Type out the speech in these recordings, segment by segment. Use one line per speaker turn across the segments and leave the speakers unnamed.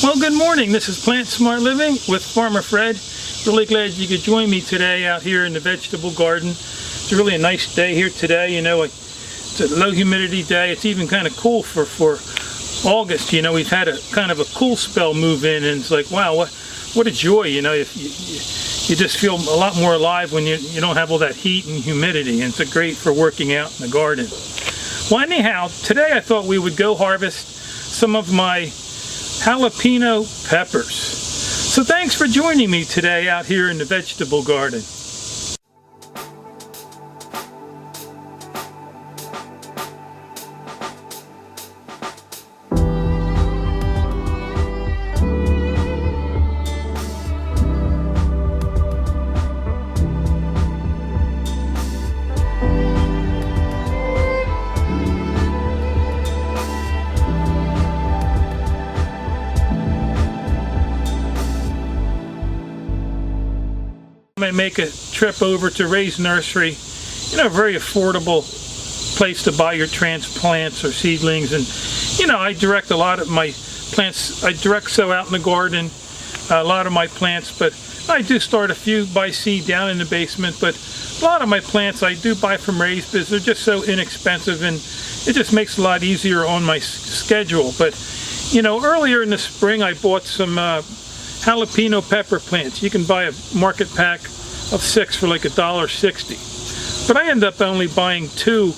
Well, good morning. This is Plant Smart Living with Farmer Fred. Really glad you could join me today out here in the vegetable garden. It's really a nice day here today. You know, it's a low humidity day. It's even kind of cool for August. You know, we've had a kind of a cool spell move in, and it's like, wow, what a joy. You know, if you just feel a lot more alive when you don't have all that heat and humidity, and it's great for working out in the garden. Well, anyhow, today I thought we would go harvest some of my jalapeno peppers. So thanks for joining me today out here in the vegetable garden. I make a trip over to Ray's Nursery, you know, a very affordable place to buy your transplants or seedlings. And you know, I direct a lot of my plants, I direct sow out in the garden, a lot of my plants, but I do start a few by seed down in the basement. But a lot of my plants I do buy from Ray's because they're just so inexpensive, and it just makes it a lot easier on my schedule. But you know, earlier in the spring I bought some jalapeno pepper plants. You can buy a market pack of 6 for like $1.60, but I end up only buying 2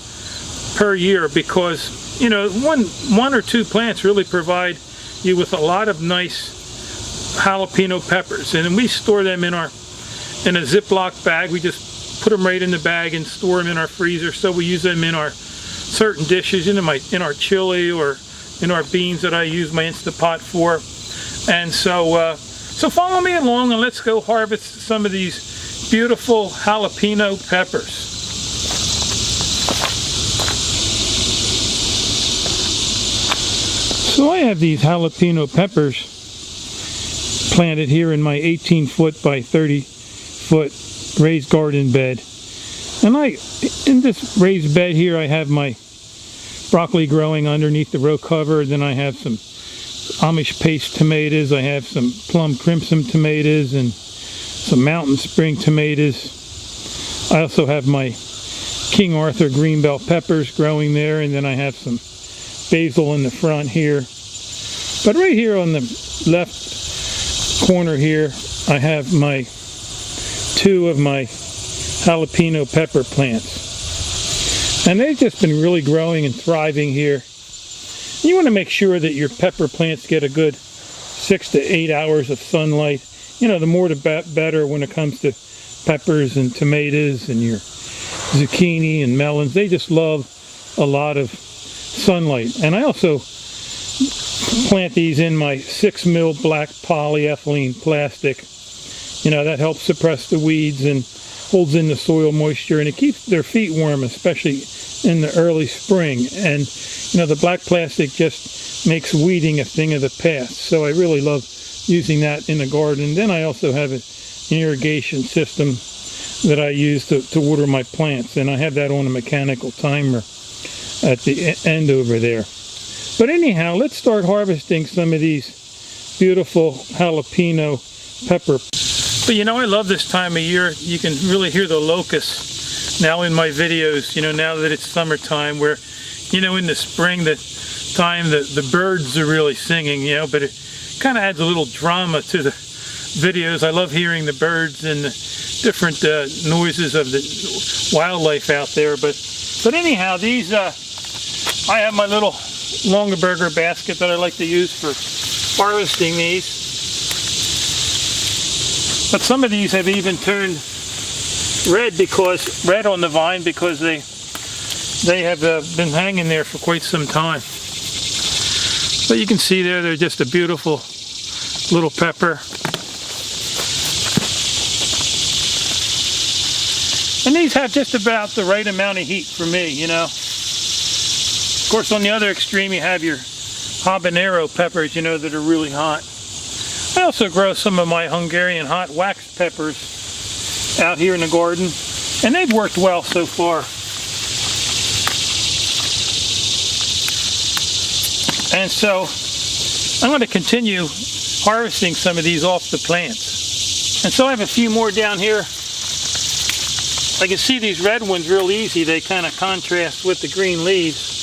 per year because, you know, one or two plants really provide you with a lot of nice jalapeno peppers, and we store them in a Ziploc bag. We just put them right in the bag and store them in our freezer, so we use them in our certain dishes, in our chili or in our beans that I use my Instapot for. And so follow me along and let's go harvest some of these beautiful jalapeno peppers. So I have these jalapeno peppers planted here in my 18-foot by 30-foot raised garden bed. And in this raised bed here, I have my broccoli growing underneath the row cover. Then I have some Amish paste tomatoes, I have some plum crimson tomatoes, and some mountain spring tomatoes. I also have my King Arthur green bell peppers growing there, and then I have some basil in the front here. But right here on the left corner here, I have my 2 of my jalapeno pepper plants. And they've just been really growing and thriving here. You want to make sure that your pepper plants get a good 6 to 8 hours of sunlight. You know, the more the better when it comes to peppers and tomatoes and your zucchini and melons. They just love a lot of sunlight. And I also plant these in my 6 mil black polyethylene plastic. You know, that helps suppress the weeds and holds in the soil moisture, and it keeps their feet warm, especially in the early spring. And you know, the black plastic just makes weeding a thing of the past. So I really love using that in the garden. Then I also have an irrigation system that I use to water my plants, and I have that on a mechanical timer at the end over there. But anyhow, let's start harvesting some of these beautiful jalapeno pepper. But you know, I love this time of year. You can really hear the locusts now in my videos, you know, now that it's summertime, where, you know, in the spring, the birds are really singing, you know, but it kind of adds a little drama to the videos. I love hearing the birds and the different noises of the wildlife out there. But anyhow, these, I have my little Longaberger basket that I like to use for harvesting these. But some of these have even turned red on the vine because they have been hanging there for quite some time. But you can see there, they're just a beautiful little pepper. And these have just about the right amount of heat for me, you know. Of course, on the other extreme, you have your habanero peppers, you know, that are really hot. I also grow some of my Hungarian hot wax peppers out here in the garden, and they've worked well so far. And so I'm going to continue harvesting some of these off the plants. And so I have a few more down here. I can see these red ones real easy. They kind of contrast with the green leaves.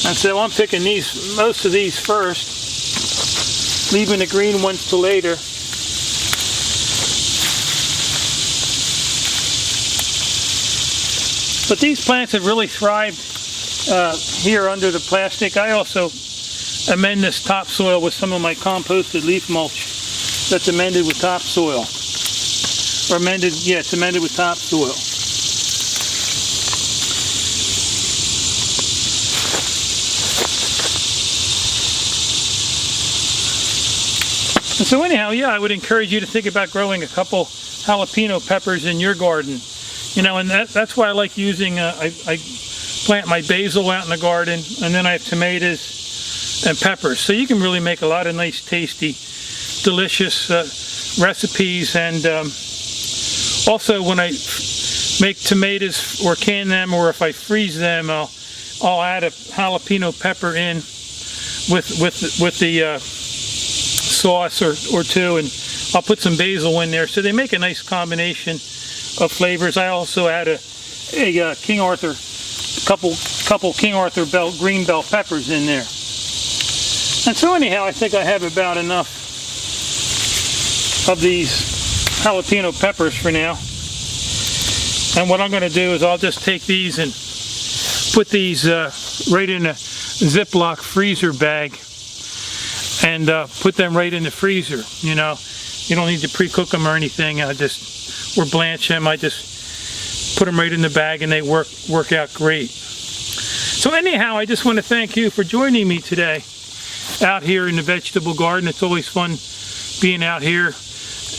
And so I'm picking most of these first, leaving the green ones till later. But these plants have really thrived here under the plastic. I also amend this topsoil with some of my composted leaf mulch that's amended with topsoil. Or amended, yeah, it's amended with topsoil. And so anyhow, yeah, I would encourage you to think about growing a couple jalapeno peppers in your garden. You know, and that's why I like using, I plant my basil out in the garden, and then I have tomatoes and peppers. So you can really make a lot of nice, tasty, delicious recipes. And also when I make tomatoes or can them, or if I freeze them, I'll add a jalapeno pepper in with the sauce or two, and I'll put some basil in there. So they make a nice combination of flavors. I also add a King Arthur, couple King Arthur green bell peppers in there. And so anyhow, I think I have about enough of these jalapeno peppers for now. And what I'm going to do is I'll just take these and put these right in a Ziploc freezer bag and put them right in the freezer. You know, you don't need to pre-cook them or anything. Or blanch them. I just put them right in the bag and they work out great. So anyhow, I just want to thank you for joining me today out here in the vegetable garden. It's always fun being out here,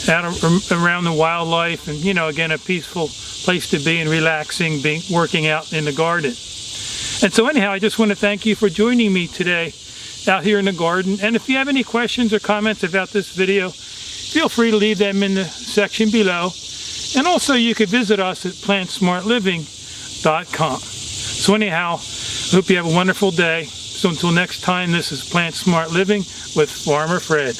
around the wildlife, and you know, again, a peaceful place to be and relaxing, working out in the garden. And so anyhow, I just want to thank you for joining me today out here in the garden. And if you have any questions or comments about this video, feel free to leave them in the section below. And also you could visit us at plantsmartliving.com. So anyhow, I hope you have a wonderful day. So until next time, this is Plant Smart Living with Farmer Fred.